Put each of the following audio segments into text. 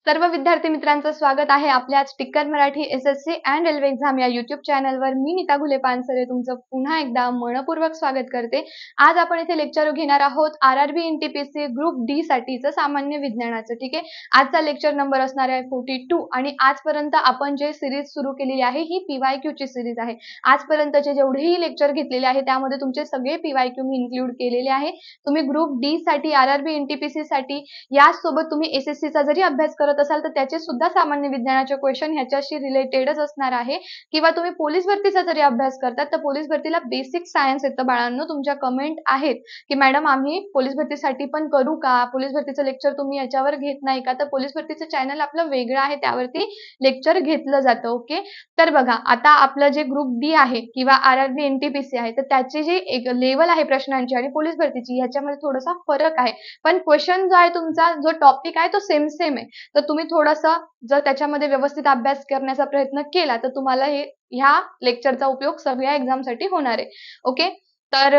सर्व विद्यार्थी मित्रांचं स्वागत आहे आपल्या Tikkar Marathi SSC and railway exam या युट्यूब चॅनलवर. मी नीता घुले पानसरे तुमचं पुन्हा एकदा मनपूर्वक स्वागत करते. आज आपण इथे लेक्चर घेणार आहोत आरआरबी एनटीपीसी ग्रुप डी साठीचं सामान्य विज्ञानाचं. ठीक आहे, आजचा लेक्चर नंबर असणार आहे 42 आणि आजपर्यंत आपण जे सिरीज सुरू केलेली आहे ही पीवायक्यू ची सिरीज आहे. आजपर्यंतचे जेवढेही लेक्चर घेतलेले आहे त्यामध्ये तुमचे सगळे पीवायक्यू मी इन्क्लूड केलेले आहे. तुम्ही ग्रुप डी साठी आरआरबी एनटीपीसी साठी यासोबत तुम्ही एसएससी चा जरी अभ्यास करत असाल तर त्याचे सुद्धा सामान्य विज्ञानाचे क्वेश्चन ह्याच्याशी रिलेटेडच असणार आहे. किंवा तुम्ही पोलीस भरतीचा जरी अभ्यास करतात तर पोलीस भरतीला बेसिक सायन्स येतं बाळांनो. तुमच्या कमेंट आहेत की मॅडम आम्ही पोलीस भरतीसाठी पण करू का, पोलीस भरतीचं लेक्चर तुम्ही याच्यावर घेत नाही का, तर पोलीस भरतीचं चॅनल आपलं वेगळं आहे, त्यावरती लेक्चर घेतलं जातं. ओके, तर बघा आता आपलं जे ग्रुप डी आहे किंवा आरआरबी एनटीपीसी आहे तर त्याची जी एक लेवल आहे प्रश्नांची आणि पोलीस भरतीची ह्याच्यामध्ये थोडासा फरक आहे. पण क्वेश्चन जो आहे तुमचा जो टॉपिक आहे तो सेम आहे. तर तुम्ही थोडासा जर त्याच्यामध्ये व्यवस्थित अभ्यास करण्याचा प्रयत्न केला तर तुम्हाला ह्या लेक्चरचा उपयोग सगळ्या एक्झाम साठी होणार आहे. ओके, तर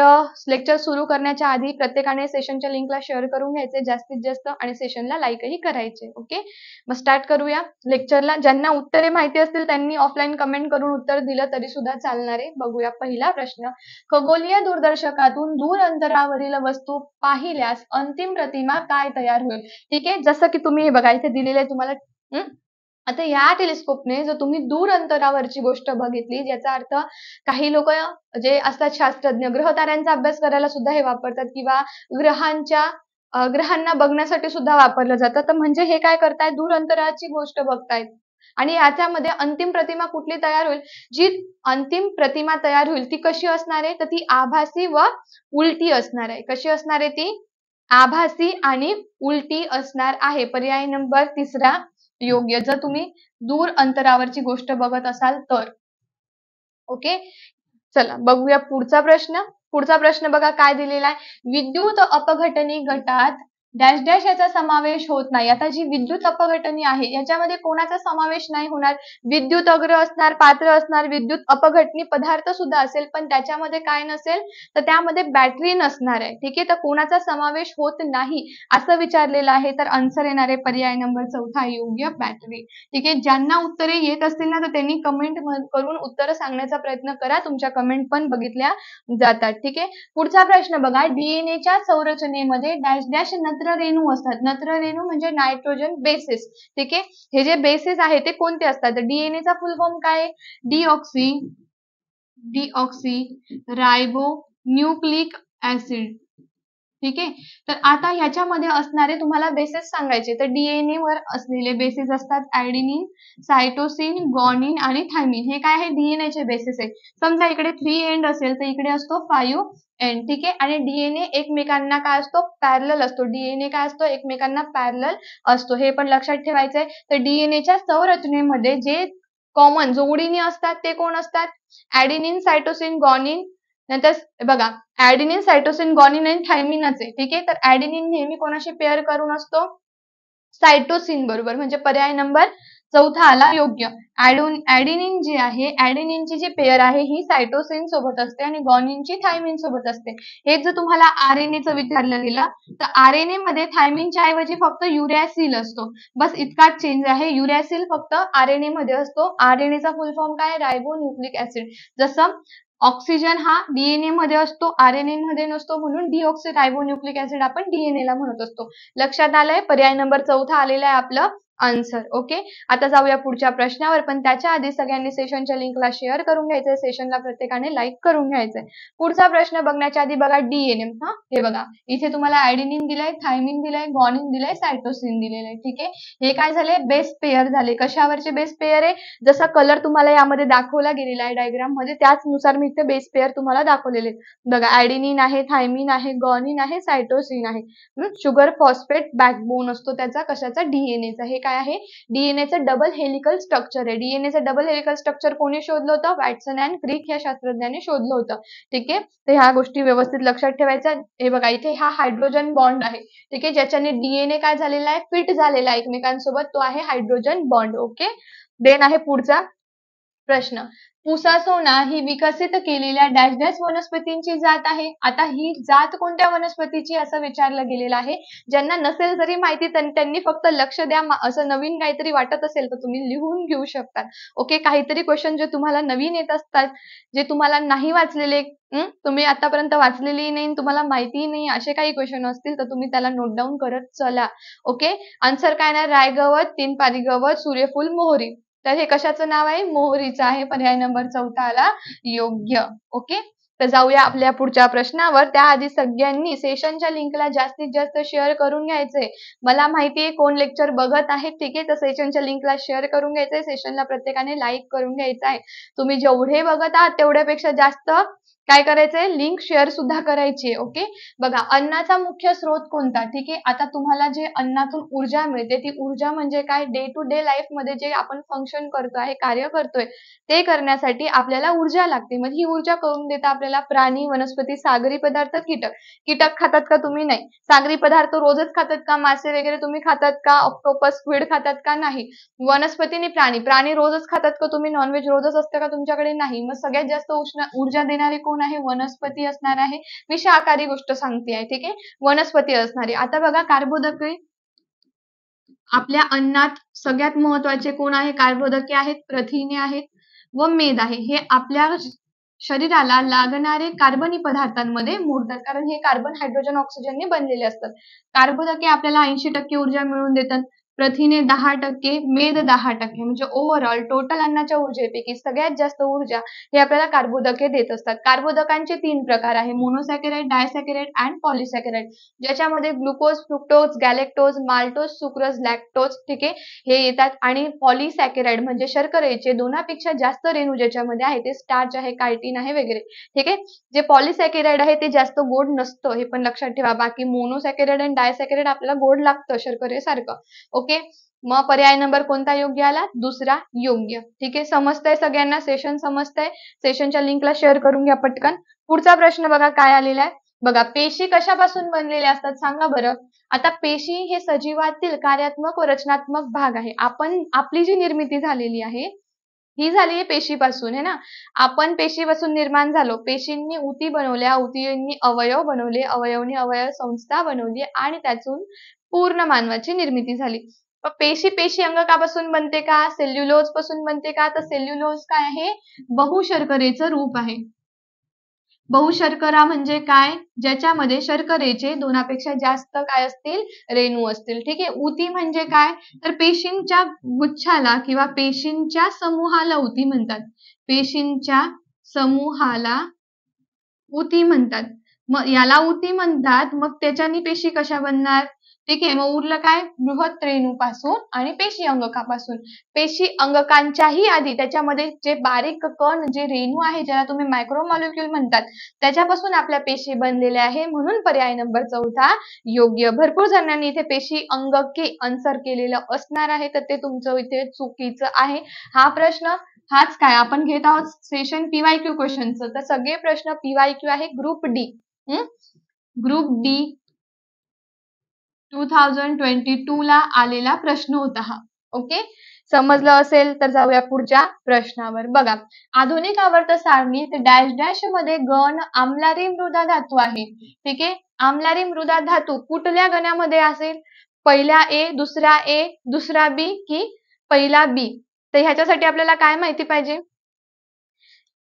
लेक्चर सुरू करण्याच्या आधी प्रत्येकाने सेशनच्या लिंकला शेअर करून घ्यायचे जास्तीत जास्त आणि सेशनला लाईकही करायचे. ओके, मग स्टार्ट करूया लेक्चरला. ज्यांना उत्तरे माहिती असतील त्यांनी ऑफलाईन कमेंट करून उत्तर दिलं तरी सुद्धा चालणार आहे. बघूया पहिला प्रश्न. खगोलीय दूरदर्शकातून दूर अंतरावरील वस्तू पाहिल्यास अंतिम प्रतिमा काय तयार होईल? ठीक आहे, जसं की तुम्ही हे बघा इथे दिलेलं आहे तुम्हाला. आता या टेलिस्कोपने जर तुम्ही दूर अंतरावरची गोष्ट बघितली, याचा अर्थ काही लोक जे असतात शास्त्रज्ञ ग्रहताऱ्यांचा अभ्यास करायला सुद्धा हे वापरतात किंवा ग्रहांना बघण्यासाठी सुद्धा वापरलं जातं. तर म्हणजे हे काय करतायत, दूर अंतराची गोष्ट बघतायत आणि याच्यामध्ये अंतिम प्रतिमा कुठली तयार होईल? जी अंतिम प्रतिमा तयार होईल ती कशी असणार आहे, तर ती आभासी व उलटी असणार आहे. कशी असणार आहे ती? आभासी आणि उलटी असणार आहे. पर्याय नंबर 3 योग्य, जर तुम्ही दूर अंतरावरची गोष्ट बघत असाल तर. ओके, चला बघूया पुढचा प्रश्न. पुढचा प्रश्न बघा काय दिलेला आहे. विद्युत अपघटनी गटात डॅश डॅश याचा समावेश होत नाही. आता जी विद्युत अपघटनी आहे याच्यामध्ये कोणाचा समावेश नाही होणार? विद्युत अग्र असणार, पात्र असणार, विद्युत अपघटनी पदार्थ सुद्धा असेल पण त्याच्यामध्ये काय नसेल, तर त्यामध्ये बॅटरी नसणार आहे. ठीक आहे, तर कोणाचा समावेश होत नाही असं विचारलेलं आहे. तर आन्सर येणार आहे पर्याय नंबर 4 योग्य, बॅटरी. ठीक आहे, ज्यांना उत्तरे येत असतील ना तर त्यांनी कमेंट करून उत्तर सांगण्याचा प्रयत्न करा. तुमच्या कमेंट पण बघितल्या जातात. ठीक आहे, पुढचा प्रश्न बघा. डीएनएच्या संरचनेमध्ये डॅश डॅश नत्ररेणू असतात. नत्ररेणू म्हणजे नायट्रोजन बेसिस. ठीक आहे, हे जे बेसिस आहे ते कोणते असतात? डीएनए चा फुल फॉर्म काय? Deoxyribonucleic acid. ठीक आहे, तर आता ह्याच्यामध्ये असणारे तुम्हाला बेसिस सांगायचे. तर डीएनए वर असलेले बेसिस असतात ऍडेनिन, सायटोसिन, ग्वानिन आणि थायमिन. हे काय आहे? डीएनए चे बेसिस आहे. समजा इकडे 3 एंड असेल तर इकडे असतो 5 एंड. ठीक आहे, आणि डीएनए एकमेकांना काय असतो? पॅरलल असतो. डीएनए काय असतो? एकमेकांना पॅरलल असतो. हे पण लक्षात ठेवायचंय. तर डीएनएच्या संरचनेमध्ये जे कॉमन जोडीने असतात ते कोण असतात? ऍडेनिन, सायटोसिन, ग्वानिन. नंतर बघा ऍडेनिन, सायटोसिन, ग्वानिन आणि थायमिनच आहे. ठीक आहे, तर ऍडेनिन नेहमी कोणाशी पेअर करून असतो? सायटोसिन बरोबर, म्हणजे पर्याय नंबर 4 आला योग्य. ऍडेनिन जे आहे, ऍडेनिनची जी पेअर आहे ही सायटोसिन सोबत असते आणि ग्वानिनची थायमिन सोबत असते. हे जर तुम्हाला आरएनए चं विचारलं गेलं तर आरएनए मध्ये थायमिनच्या ऐवजी फक्त युरॅसिल असतो. बस इतकाच चेंज आहे. युरॅसिल फक्त आरएनए मध्ये असतो. आरएनए चा फुल फॉर्म काय? Ribo nucleic acid. जसं ऑक्सिजन हा डीएनए मध्ये असतो, आरएनए मध्ये नसतो, म्हणून डीऑक्सी रायबो न्यूक्लिक ऍसिड आपण डीएनए ला म्हणत असतो. लक्षात आलंय? पर्याय नंबर 4 आलेला आहे आपलं आन्सर. ओके, आता जाऊया पुढच्या प्रश्नावर. पण त्याच्या आधी सगळ्यांनी सेशनच्या लिंकला शेअर करून घ्यायचंय, सेशनला प्रत्येकाने लाईक करून घ्यायचंय. पुढचा प्रश्न बघण्याच्या आधी बघा डीएनए. हे बघा इथे तुम्हाला ऍडेनिन दिलाय, थायमिन दिलाय, ग्वानिन दिलाय, सायटोसिन दिलेलं आहे. ठीक आहे, हे काय झाले? बेस पेअर झाले. कशावरचे बेस पेअर आहे? जसा कलर तुम्हाला यामध्ये दाखवला गेलेला आहे डायग्राम मध्ये त्याचनुसार मी इथे बेस पेअर तुम्हाला दाखवलेले. बघा ऍडेनिन आहे, थायमिन आहे, ग्वानिन आहे, सायटोसिन आहे. शुगर फॉस्फेट बॅकबोन असतो त्याचा, कशाचा? डीएनएचा. हे काय आहे? डीएनएचं डबल हेलिकल स्ट्रक्चर आहे. डीएनएचं डबल हेलिकल स्ट्रक्चर कोणी शोधलं होतं? वॅटसन अँड क्रिक या शास्त्रज्ञाने शोधलं होतं. ठीक आहे, तर ह्या गोष्टी व्यवस्थित लक्षात ठेवायच्या. हे बघा इथे हा हायड्रोजन बॉन्ड आहे. ठीक आहे, ज्याच्याने डीएनए काय झालेला आहे? फिट झालेला आहे एकमेकांसोबत, तो आहे हायड्रोजन बॉन्ड. ओके, देन आहे पुढचा प्रश्न. पुसासोना ही विकसित केलेल्या डॅश डॅश वनस्पतींची जात आहे. आता ही जात कोणत्या वनस्पतीची असं विचारलं गेलेलं आहे. ज्यांना नसेल जरी माहिती त्यांनी फक्त लक्ष द्या. असं नवीन काहीतरी वाटत असेल तर तुम्ही लिहून घेऊ शकता. ओके, काहीतरी क्वेश्चन जे तुम्हाला नवीन येत असतात, जे तुम्हाला नाही वाचलेले, तुम्ही आतापर्यंत वाचलेली नाही, तुम्हाला माहिती नाही, असे काही क्वेश्चन असतील तर तुम्ही त्याला नोट डाऊन करत चला. ओके, आन्सर काय ना, रायगवत, तीनपारी गवत, सूर्यफूल, मोहरी. तर हे कशाचं नाव आहे? मोहरीचं आहे. पर्याय नंबर 4 आला योग्य. ओके, तर जाऊया आपल्या पुढच्या प्रश्नावर. त्याआधी सगळ्यांनी सेशनच्या लिंकला जास्तीत जास्त शेअर करून घ्यायचंय. मला माहिती आहे कोण लेक्चर बघत आहे, ठीक आहे, तर सेशनच्या लिंकला शेअर करून घ्यायचंय. सेशनला प्रत्येकाने लाईक करून घ्यायचं आहे. तुम्ही जेवढे बघत आहात तेवढ्यापेक्षा जास्त काय करायचंय, लिंक शेअर सुद्धा करायची. ओके, बघा, अन्नाचा मुख्य स्रोत कोणता? ठीक आहे, आता तुम्हाला जे अन्नातून ऊर्जा मिळते, ती ऊर्जा म्हणजे काय? डे टू डे लाईफ मध्ये जे आपण फंक्शन करतो आहे, कार्य करतोय, ते करण्यासाठी आपल्याला ऊर्जा लागते. मग ही ऊर्जा करून देतात आपल्याला प्राणी, वनस्पती, सागरी पदार्थ, कीटक. कीटक खातात का तुम्ही? नाही. सागरी पदार्थ रोजच खातात का? मासे वगैरे तुम्ही खातात का? ऑक्टोपस, स्क्विड खातात का? नाही. वनस्पती आणि प्राणी रोजच खातात का तुम्ही? नॉनव्हेज रोजच असतं का तुमच्याकडे? नाही. मग सगळ्यात जास्त ऊर्जा देणारे कोण आहे? वनस्पती असणार आहे. मी शाकाहारी गोष्ट सांगते आहे, ठीक आहे, वनस्पती असणारे. आता बघा, कार्बोदके आपल्या अन्नात सगळ्यात महत्वाचे कोण आहे? कार्बोदके आहेत, प्रथिने आहेत व मेद आहे. हे आपल्या शरीराला लागणारे कार्बनी पदार्थांमध्ये मोडतात, कारण हे कार्बन, हायड्रोजन, ऑक्सिजनने बनलेले असतात. कार्बोदके आपल्याला 80% ऊर्जा मिळवून देतात. प्रथिने 10%, मेद 10%, म्हणजे ओव्हरऑल टोटल अन्नाच्या ऊर्जेपैकी सगळ्यात जास्त ऊर्जा हे आपल्याला कार्बोदके देत असतात. कार्बोदकांचे 3 प्रकार आहे: मोनोसॅकराइड, डायसॅकराइड अँड पॉलिसॅकराइड, ज्याच्यामध्ये glucose, fructose, galactose, maltose, sucrose, lactose, ठीक आहे, हे येतात. आणि पॉलिसॅकराइड म्हणजे शर्करेचे 2पेक्षा जास्त रेणू ज्याच्यामध्ये आहे, ते स्टार्च आहे, कायटिन आहे वगैरे, ठीक आहे. जे पॉलिसॅकराइड आहे ते जास्त गोड नसतं, हे पण लक्षात ठेवा. बाकी मोनोसॅकराइड आणि डायसॅकराइड आपल्याला गोड लागतं शर्करेसारखं. ओके, मग पर्याय नंबर कोणता योग्य आला? दुसरा योग्य. ठीक आहे, समजतंय सगळ्यांना? सेशन समजतंय? सेशनच्या लिंकला शेअर करून घ्या पटकन. पुढचा प्रश्न बघा काय आलेला आहे. बघा, पेशी कशापासून बनलेल्या असतात सांगा बरं. आता पेशी हे सजीवातील कार्यात्मक व रचनात्मक भाग आहे. आपली जी निर्मिती झालेली आहे ही झाली आहे पेशीपासून, है ना. आपण पेशीपासून निर्माण झालो. पेशींनी ऊती बनवल्या, ऊतींनी अवयव बनवले, अवयवनी अवयव संस्था बनवली आणि त्यातून पूर्ण मानवाची निर्मिती झाली. पेशी अंगकापासून बनते का? सेल्युलोज पासून बनते का? तर सेल्युलोज काय आहे? बहुशर्करेचं रूप आहे. बहुशर्करा म्हणजे काय? ज्याच्यामध्ये शर्करेचे 2पेक्षा जास्त काय असतील? रेणू असतील. ठीक आहे. ऊती म्हणजे काय? तर पेशींच्या गुच्छाला किंवा पेशींच्या समूहाला ऊती म्हणतात. पेशींच्या समूहाला ऊती म्हणतात. मग याला ऊती म्हणतात, मग त्याच्यानी पेशी कशा बनणार? ठीक आहे, मग उरलं काय? बृहत रेणूपासून आणि पेशी अंगकापासून. पेशी अंगकांच्याही आधी त्याच्यामध्ये जे बारीक कण, जे रेणू आहे, ज्याला तुम्ही मायक्रोमॉलिक्यूल म्हणतात, त्याच्यापासून आपल्या पेशी बनलेल्या आहे. म्हणून पर्याय नंबर 4 योग्य. भरपूर जणांनी इथे पेशी अंगके आन्सर केलेलं असणार आहे, तर ते तुमचं इथे चुकीचं आहे. हा प्रश्न हाच काय आपण घेत आहोत सेशन पीवायक्यू क्वेश्चनचं, तर सगळे प्रश्न पीवायक्यू आहे. ग्रुप डी, ग्रुप डी 2022 ला आलेला प्रश्न होता हा. ओके, समजलं असेल तर जाऊया पुढच्या प्रश्नावर. बघा, आधुनिक आवर्त सारणी डॅश डॅश मध्ये गण आम्लारी मृदा धातू आहे. ठीक आहे, आम्लारी मृदा धातू कुठल्या गणामध्ये असेल? पहिला ए, दुसरा बी की पहिला बी? तर ह्याच्यासाठी आपल्याला काय माहिती पाहिजे?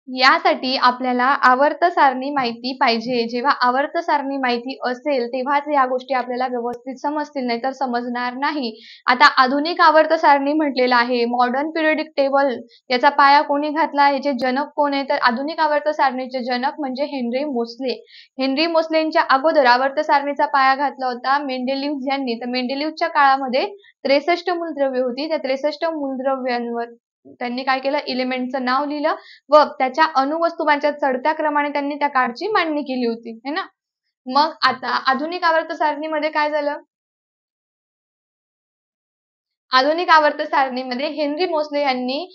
यासाठी आपल्याला आवर्त सारणी माहिती पाहिजे. जेव्हा आवर्त सारणी माहिती असेल तेव्हाच या गोष्टी आपल्याला व्यवस्थित समजतील, नाहीतर समजणार नाही. आता आधुनिक आवर्त सारणी म्हटलेलं आहे, मॉडर्न पिरियडिक टेबल, याचा पाया कोणी घातला? याचे जनक कोण आहे? तर आधुनिक आवर्त सारणीचे जनक म्हणजे हेनरी मोसले. हेनरी मोसलेंच्या अगोदर आवर्त सारणीचा पाया घातला होता मेंडेलिव्ह यांनी. तर मेंडेलिव्हच्या काळामध्ये 63 मूलद्रव्ये होती. त्या 63 मूलद्रव्यांवर त्यांनी काय केलं? एलिमेंटचं नाव लिहिलं व त्याच्या अणुवस्तुमांच्या चढत्या क्रमाने त्यांनी त्या कार्डची मांडणी केली होती, है ना. मग आता आधुनिक आवर्त सारणीमध्ये काय झालं? आधुनिक आवर्त सारणीमध्ये हेनरी मोसले यांनी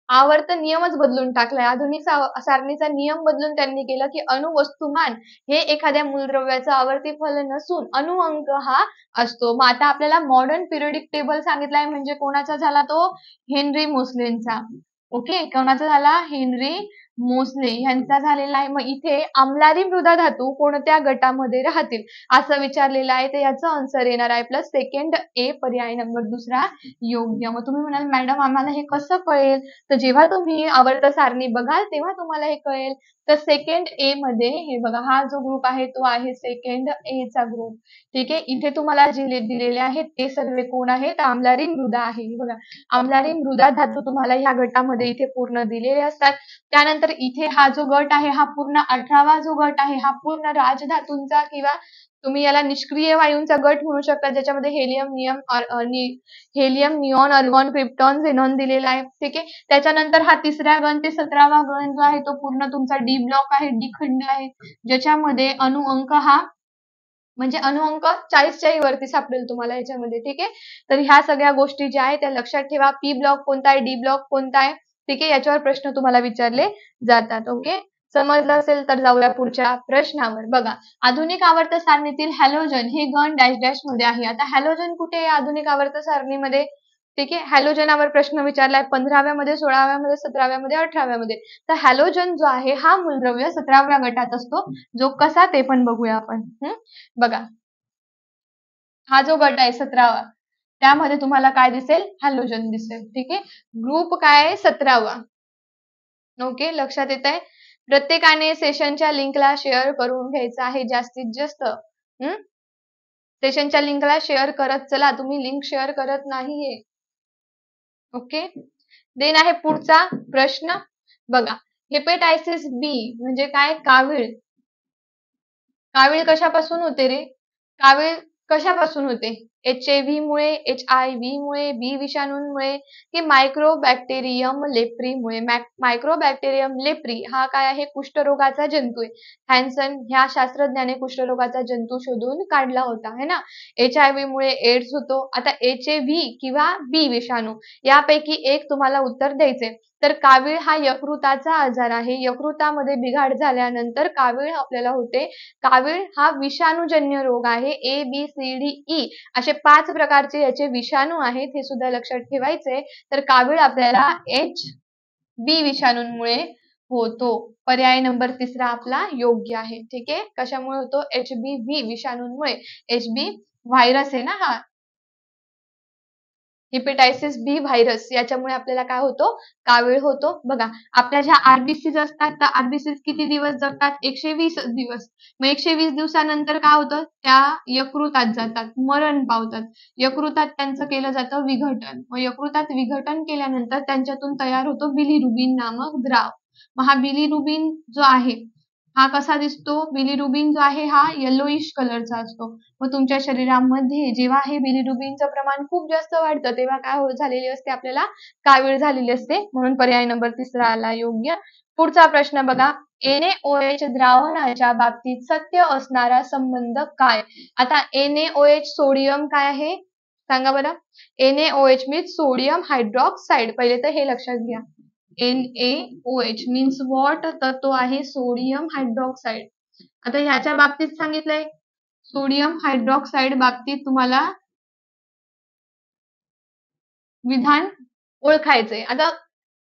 आवर्त नियमच बदलून टाकलाय. आधुनिक सारणीचा नियम बदलून त्यांनी केलं की अणुवस्तुमान हे एखाद्या मूलद्रव्याचं आवर्ती फलन नसून अणुअंक हा असतो. मग आता आपल्याला मॉडर्न पिरियडिक टेबल सांगितलाय म्हणजे कोणाचा झाला तो? हेनरी मोसलेंचा. ओके, कोणाचा झाला? हेनरी मोसले यांचा झालेला आहे. मग इथे आम्लारी मृदा धातू कोणत्या गटामध्ये राहतील असं विचारलेलं आहे. तर याचं आन्सर येणार आहे प्लस सेकंड ए, पर्याय नंबर दुसरा योग्य. मग तुम्ही म्हणाल मॅडम आम्हाला हे कसं कळेल? तर जेव्हा तुम्ही आवर्त सारणी बघाल तेव्हा तुम्हाला हे कळेल. तर सेकंड ए मध्ये हे बघा, हा जो ग्रुप आहे तो आहे सेकंड ए चा ग्रुप. ठीक आहे, इथे तुम्हाला जे दिलेले आहेत ते सर्व कोण आहेत? आम्लारी मृदा आहे. बघा, आम्लारी मृदा धातू तुम्हाला ह्या गटामध्ये इथे पूर्ण दिलेले असतात. त्यानंतर इथे हा जो गट आहे हा पूर्ण 18वा जो गट आहे हा पूर्ण राजधातूंचा किंवा तुम्ही याला निष्क्रिय वायूंचा गट म्हणू शकता, ज्याच्यामध्ये हेलियम, निऑन, अर्गॉन, क्रिप्टॉन, झेनॉन दिलेला आहे. ठीक आहे, त्याच्यानंतर हा तिसरा गण ते 17वा गण जो आहे तो पूर्ण तुमचा डी ब्लॉक आहे, डी खंड आहे, ज्याच्यामध्ये अणुअंक हा म्हणजे अणुअंक 40च्याही वरती सापडेल तुम्हाला याच्यामध्ये. ठीक आहे, तर ह्या सगळ्या गोष्टी ज्या आहेत त्या लक्षात ठेवा. पी ब्लॉक कोणता आहे, डी ब्लॉक कोणता आहे, ठीक आहे, याच्यावर प्रश्न तुम्हाला विचारले जातात. ओके, समजलं असेल तर जाऊया पुढच्या प्रश्नावर. बघा, आधुनिक आवर्त सारणीतील हॅलोजन हे गण डॅश डॅश मध्ये आहे. आता हॅलोजन कुठे आहे आधुनिक आवर्त सारणीमध्ये? ठीक आहे, हॅलोजनावर प्रश्न विचारलाय 15व्या मध्ये, 16व्या मध्ये, 17व्या मध्ये, 18व्या मध्ये. तर हॅलोजन जो आहे हा मूलद्रव्य 17व्या गटात असतो. जो कसा ते पण बघूया आपण. बघा, हा जो गट आहे 17वा, त्यामध्ये तुम्हाला काय दिसेल? हॅलोजन दिसेल. ठीक आहे, ग्रुप काय आहे? 17वा. ओके, लक्षात येत आहे? प्रत्येकाने सेशनच्या लिंकला शेअर करून घ्यायचं आहे जास्तीत जास्त. सेशनच्या लिंकला शेअर करत चला, तुम्ही लिंक शेअर करत नाहीये. ओके, देन आहे पुढचा प्रश्न. बघा, हेपेटायसिस बी म्हणजे काय? कावीळ. कावीळ कशापासून होते रे? कावीळ कशापासून होते? HIV मुळे, HIV मुळे, बी विषाणूंमुळे की मायक्रोबॅक्टेरियम लेप्रीमुळे? मायक्रोबॅक्टेरियम लेप्री हा काय आहे? कुष्ठरोगाचा जंतू आहे. हॅन्सन ह्या शास्त्रज्ञाने कुष्ठरोगाचा जंतू शोधून काढला होता, है ना. HIV मुळे एड्स होतो. आता HIV किंवा बी विषाणू यापैकी एक तुम्हाला उत्तर द्यायचे. तर कावीळ हा यकृताचा आजार आहे. यकृतामध्ये बिघाड झाल्यानंतर कावीळ आपल्याला होते. कावीळ हा विषाणूजन्य रोग आहे. ABCDE असे 5 प्रकारचे याचे विषाणू आहेत, हे सुद्धा लक्षात ठेवायचे. तर कावीळ आपल्याला HB विषाणूंमुळे होतो. पर्याय नंबर तिसरा आपला योग्य आहे. ठीक आहे, कशामुळे होतो? HBV विषाणूंमुळे. HB व्हायरस आहे ना हा, हेपेटायसिस बी व्हायरस, याच्यामुळे आपल्याला काय होतो? कावीळ होतो. बघा, आपल्या ज्या आरबीसीज असतात त्या आरबीसीज किती दिवस जगतात? 120 दिवस. मग 120 दिवसानंतर काय होतं? त्या यकृतात जातात, मरण पावतात. यकृतात त्यांचं केलं जातं विघटन. मग यकृतात विघटन केल्यानंतर त्यांच्यातून तयार होतो बिलिरुबिन नामक द्राव. मग हा बिलिरुबिन जो आहे हा कसा दिसतो? बिलिरुबिन जो आहे हा येलोइश कलरचा असतो. मग तुमच्या शरीरामध्ये जेव्हा हे बिलिरुबिनचं प्रमाण खूप जास्त वाढतं तेव्हा काय झालेली असते? आपल्याला कावीळ झालेली असते. म्हणून पर्याय नंबर तिसरा आला योग्य. पुढचा प्रश्न बघा, NaOH द्रावणाच्या बाबतीत सत्य असणारा संबंध काय? आता NaOH सोडियम काय आहे? सांगा बरं. NaOH means sodium hydroxide. पहिले तर हे लक्षात घ्या. NaOH means what? तर तो आहे सोडियम हायड्रॉक्साइड. आता ह्याच्या बाबतीत सांगितलंय सोडियम हायड्रॉक्साइड बाबतीत तुम्हाला विधान ओळखायचंय. आता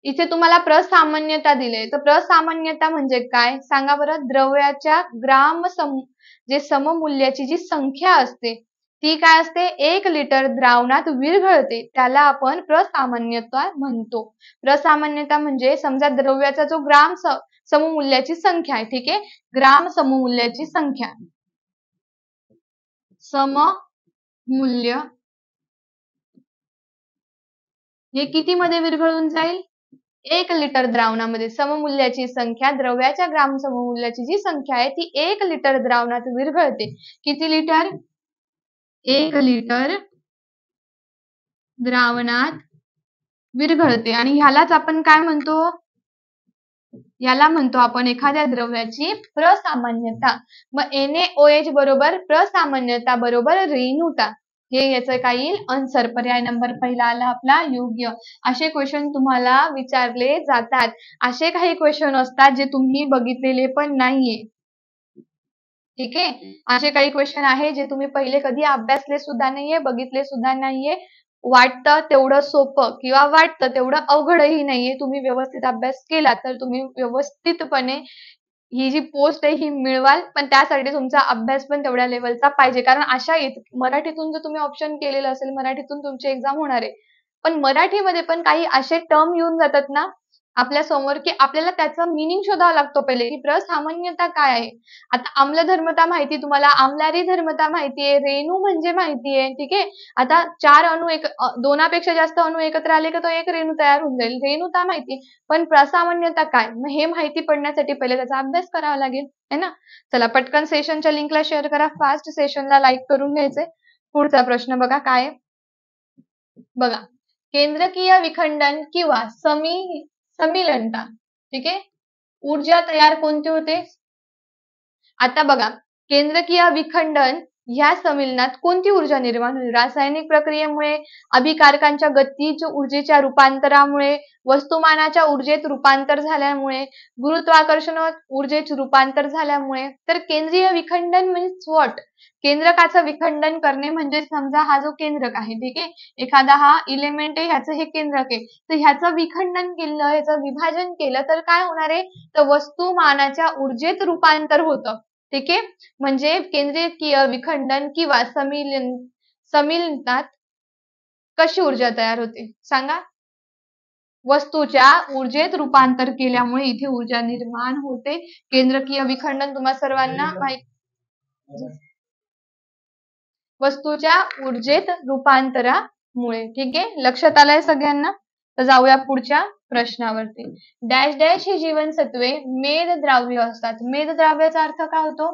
इथे तुम्हाला प्रसामान्यता दिले, तर प्रसामान्यता म्हणजे काय? सांगा बरं. द्रव्याच्या जे सममूल्याची जी संख्या असते ती काय असते? 1 लिटर द्रावणात विरघळते त्याला आपण प्रसामान्यता म्हणतो. प्रसामान्यता म्हणजे समजा द्रव्याचा जो सममूल्याची संख्या आहे. ठीक आहे, ग्राम सममूल्याची संख्या, सममूल्य हे किती मध्ये विरघळून जाईल? 1 लिटर द्रावणामध्ये. सममूल्याची संख्या, द्रव्याच्या ग्राम सममूल्याची जी संख्या आहे ती 1 लिटर द्रावणात विरघळते. किती लिटर? 1 लिटर द्रावणात विरघळते. आणि ह्यालाच आपण काय म्हणतो? याला म्हणतो आपण एखाद्या द्रव्याची प्रसामान्यता. मग NaOH बरोबर प्रसामान्यता बरोबर रेणुता. हे याचं काय येईल? आन्सर. पर्याय नंबर पहिला आला आपला योग्य. असे क्वेश्चन तुम्हाला विचारले जातात. असे काही क्वेश्चन असतात जे तुम्ही बघितलेले पण नाहीये. ठीक आहे, असे काही क्वेश्चन आहे जे तुम्ही पहिले कधी अभ्यासले सुद्धा नाहीये, बघितले सुद्धा नाहीये. वाटतं तेवढं सोपं किंवा वाटतं तेवढं अवघडही नाहीये. तुम्ही व्यवस्थित अभ्यास केला तर तुम्ही व्यवस्थितपणे ही जी पोस्ट आहे ही मिळवाल, पण त्यासाठी तुमचा अभ्यास पण तेवढ्या लेव्हलचा पाहिजे. कारण अशा मराठीतून जर तुम्ही ऑप्शन केलेलं असेल, मराठीतून तुमची एक्झाम होणार आहे. पण मराठीमध्ये पण काही असे टर्म येऊन जातात ना आपल्या समोर, की आपल्याला त्याचा मीनिंग शोधावा लागतो पहिले, की प्रसामान्यता काय आहे? आता आम्लधर्मता माहिती तुम्हाला, आम्लारी धर्मता माहिती आहे, रेणू म्हणजे माहिती आहे, ठीक आहे. आता 4 अणू दोनापेक्षा जास्त अणू एकत्र आले का तो एक रेणू तयार होऊन जाईल. रेणुता माहिती, पण प्रसामान्यता काय? मग हे माहिती पडण्यासाठी पहिले त्याचा अभ्यास करावा लागेल, है ना? चला पटकन सेशनच्या लिंकला शेअर करा. फास्ट सेशनला लाईक करून घ्यायचंय. पुढचा प्रश्न बघा काय आहे? बघा, केंद्रकीय विखंडन किंवा समीलनता, ठीक आहे. ऊर्जा तयार कोणती होते? आता बघा, केंद्रकीय विखंडन ह्या संमिलनात कोणती ऊर्जा निर्माण होईल? रासायनिक प्रक्रियेमुळे, अभिकारकांच्या गतीज ऊर्जेच्या रूपांतरामुळे, वस्तुमानाच्या ऊर्जेत रूपांतर झाल्यामुळे, गुरुत्वाकर्षण ऊर्जेत रूपांतर झाल्यामुळे. तर केंद्रीय विखंडन मीन्स व्हॉट? केंद्रकाचं विखंडन करणे म्हणजे समजा हा जो केंद्रक आहे, ठीक आहे, एखादा हा इलेमेंट आहे, ह्याचं हे केंद्रक आहे, तर ह्याचं विखंडन केलं, ह्याचं विभाजन केलं तर काय होणार आहे? तर वस्तुमानाच्या ऊर्जेत रूपांतर होतं, ठीक आहे. म्हणजे केंद्रकीय विखंडन किंवा समीलनात कशी ऊर्जा तयार होते सांगा? वस्तूच्या ऊर्जेत रूपांतर केल्यामुळे इथे ऊर्जा निर्माण होते. केंद्रकीय विखंडन तुम्हा सर्वांना माहित, वस्तूच्या ऊर्जेत रूपांतरामुळे, ठीक आहे. लक्षात आलंय सगळ्यांना? तर जाऊया पुढच्या प्रश्नावरती. डॅश डॅश ही जीवनसत्वे मेदद्राव्य असतात. मेदद्राव्याचा अर्थ काय होतो?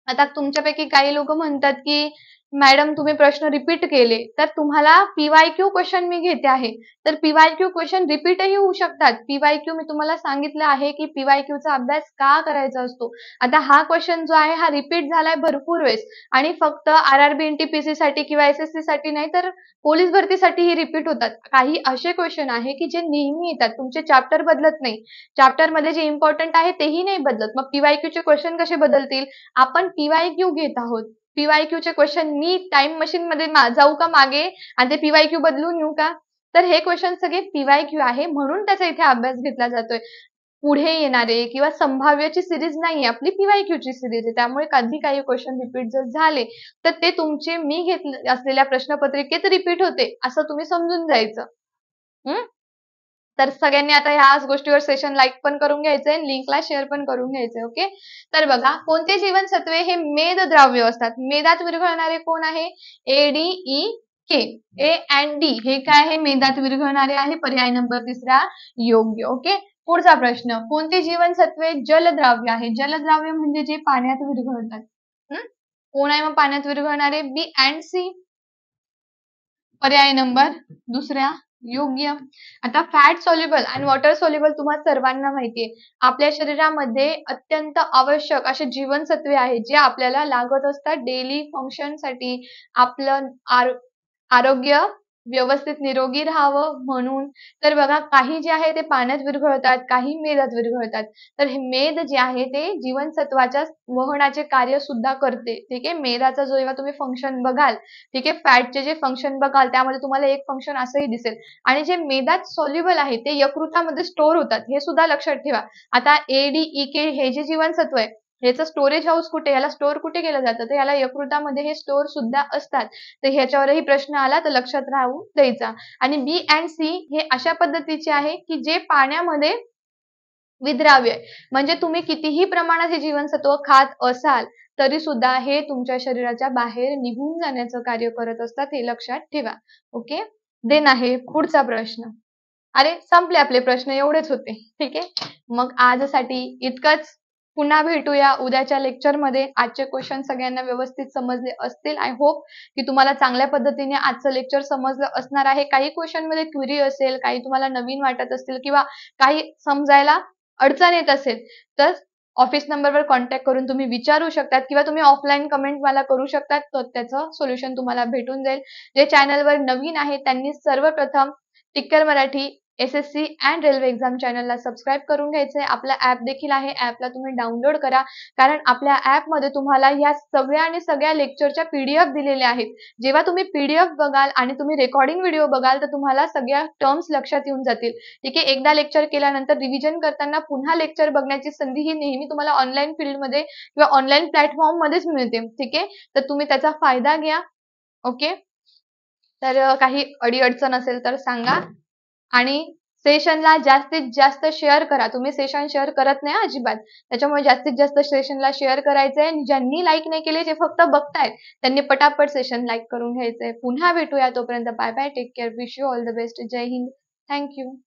आता तुमच्यापैकी काही लोक म्हणतात की मॅडम तुम्ही प्रश्न रिपीट केले, तर तुम्हाला पीवायक्यू क्वेश्चन मी घेते आहे, तर पीवायक्यू क्वेश्चन रिपीटही होऊ शकतात. पीवायक्यू मी तुम्हाला सांगितलं आहे की पीवायक्यूचा अभ्यास का करायचा असतो. आता हा क्वेश्चन जो आहे हा रिपीट झालाय भरपूर वेळेस, आणि फक्त आरआरबी एनटीपीसी साठी किंवा एसएससी साठी नाही, तर पोलीस भरतीसाठीही रिपीट होतात. काही असे क्वेश्चन आहे की जे नेहमी येतात, तुमचे चॅप्टर बदलत नाही, चॅप्टर मध्ये जे इम्पॉर्टंट आहे तेही नाही बदलत. मग पीवायक्यू चे क्वेश्चन कसे बदलतील? आपण पीवायक्यू घेत आहोत. पीवायक्यू चे क्वेश्चन मी टाइम मशीन मध्ये जाऊ का मागे आणि ते पीवायक्यू बदलून येऊ का? तर हे क्वेश्चन सगळे पीवायक्यू आहे, म्हणून त्याचा इथे अभ्यास घेतला जातोय. पुढे येणारे किंवा संभाव्यची सिरीज नाहीये, आपली पीवायक्यू ची सिरीज आहे. त्यामुळे कधी काही क्वेश्चन रिपीट जर झाले तर ते तुमचे मी घेतले असलेल्या प्रश्नपत्रिकेत रिपीट होते असं तुम्ही समजून जायचं. तर सगळ्यांनी आता ह्याच गोष्टीवर सेशन लाईक पण करून घ्यायचंय, लिंकला शेअर पण करून घ्यायचंय. ओके, तर बघा, कोणते जीवनसत्वे हे मेदद्राव्य असतात? मेदात विरघळणारे कोण आहे? ADE, ए अँड डी हे काय आहे? मेदात विरघळणारे आहे. पर्याय नंबर 3 योग्य. ओके, पुढचा प्रश्न, कोणते जीवनसत्वे जलद्राव्य आहे? जलद्राव्य म्हणजे जे पाण्यात विरघळतात. कोण आहे मग पाण्यात विरघळणारे? बी अँड सी. पर्याय नंबर 2 योग्य. आता फॅट सॉल्युबल आणि वॉटर सॉल्युबल तुम्हाला सर्वांना माहितीये, आपल्या शरीरामध्ये अत्यंत आवश्यक असे जीवनसत्वे आहेत जे आपल्याला लागत असतात डेली फंक्शन साठी, आपलं आरोग्य व्यवस्थित निरोगी राहावं म्हणून. तर बघा, काही जे आहे ते पाण्यात विरघळतात, काही मेदात विरघळतात. तर हे मेद जे आहे ते जीवनसत्वाच्या वहनाचे कार्य सुद्धा करते, ठीक आहे. मेदाचा जो जेव्हा तुम्ही फंक्शन बघाल, ठीक आहे, फॅटचे जे फंक्शन बघाल त्यामध्ये तुम्हाला एक फंक्शन असंही दिसेल. आणि जे मेदात सॉल्युबल आहे ते यकृतामध्ये स्टोअर होतात, हे सुद्धा लक्षात ठेवा. आता ADEK हे जे जीवनसत्व आहे ह्याचं स्टोरेज हाऊस कुठे, याला स्टोअर कुठे केलं जातं? तर याला यकृतामध्ये हे स्टोअर सुद्धा असतात. तर ह्याच्यावरही प्रश्न आला तर लक्षात राहू द्यायचा. आणि बी अँड सी हे अशा पद्धतीचे आहे की जे पाण्यामध्ये विद्राव्य आहे, म्हणजे तुम्ही कितीही प्रमाणात हे जीवनसत्व खात असाल तरी सुद्धा हे तुमच्या शरीराच्या बाहेर निघून जाण्याचं कार्य करत असतात, हे लक्षात ठेवा. ओके, देन आहे पुढचा प्रश्न. अरे संपले आपले प्रश्न, एवढेच होते, ठीक आहे. मग आजसाठी इतकंच. पुन्हा भेटूया उद्याच्या लेक्चरमध्ये. आजचे क्वेश्चन सगळ्यांना व्यवस्थित समजले असतील. आय होप की तुम्हाला चांगल्या पद्धतीने आजचं लेक्चर समजलं असणार आहे. काही क्वेश्चन मध्ये क्वेरी असेल, काही तुम्हाला नवीन वाटत असतील किंवा काही समजायला अडचण येत असेल तर ऑफिस नंबरवर कॉन्टॅक्ट करून तुम्ही विचारू शकतात किंवा तुम्ही ऑफलाईन कमेंट मला करू शकतात, तर त्याचं सोल्युशन तुम्हाला भेटून जाईल. जे चॅनलवर नवीन आहे त्यांनी सर्वप्रथम Tikkar Marathi SSC and railway exam चॅनलला सबस्क्राईब करून घ्यायचंय. आपला ॲप देखील आहे. ॲपला तुम्ही डाउनलोड करा. कारण आपल्या ॲपमध्ये तुम्हाला ह्या सगळ्या लेक्चरच्या PDF दिलेल्या आहेत. जेव्हा तुम्ही PDF बघाल आणि तुम्ही रेकॉर्डिंग व्हिडिओ बघाल तर तुम्हाला सगळ्या टर्म्स लक्षात येऊन जातील. ठीक आहे. एकदा लेक्चर केल्यानंतर रिव्हिजन करताना पुन्हा लेक्चर बघण्याची संधी ही नेहमी तुम्हाला ऑनलाईन फील्डमध्ये किंवा ऑनलाईन प्लॅटफॉर्ममध्येच मिळते. ठीक आहे. तर तुम्ही त्याचा फायदा घ्या. ओके. तर काही अडी-अडचण असेल तर सांगा आणि सेशनला जास्तीत जास्त शेअर करा. तुम्ही सेशन शेअर करत नाही अजिबात. त्याच्यामुळे जास्तीत जास्त सेशनला शेअर करायचंय. ज्यांनी लाईक नाही केले, जे फक्त बघतायत, त्यांनी पटापट सेशन लाईक करून घ्यायचंय. पुन्हा भेटूया. तोपर्यंत bye bye. Take care. Wish you all the best. जय हिंद. Thank you.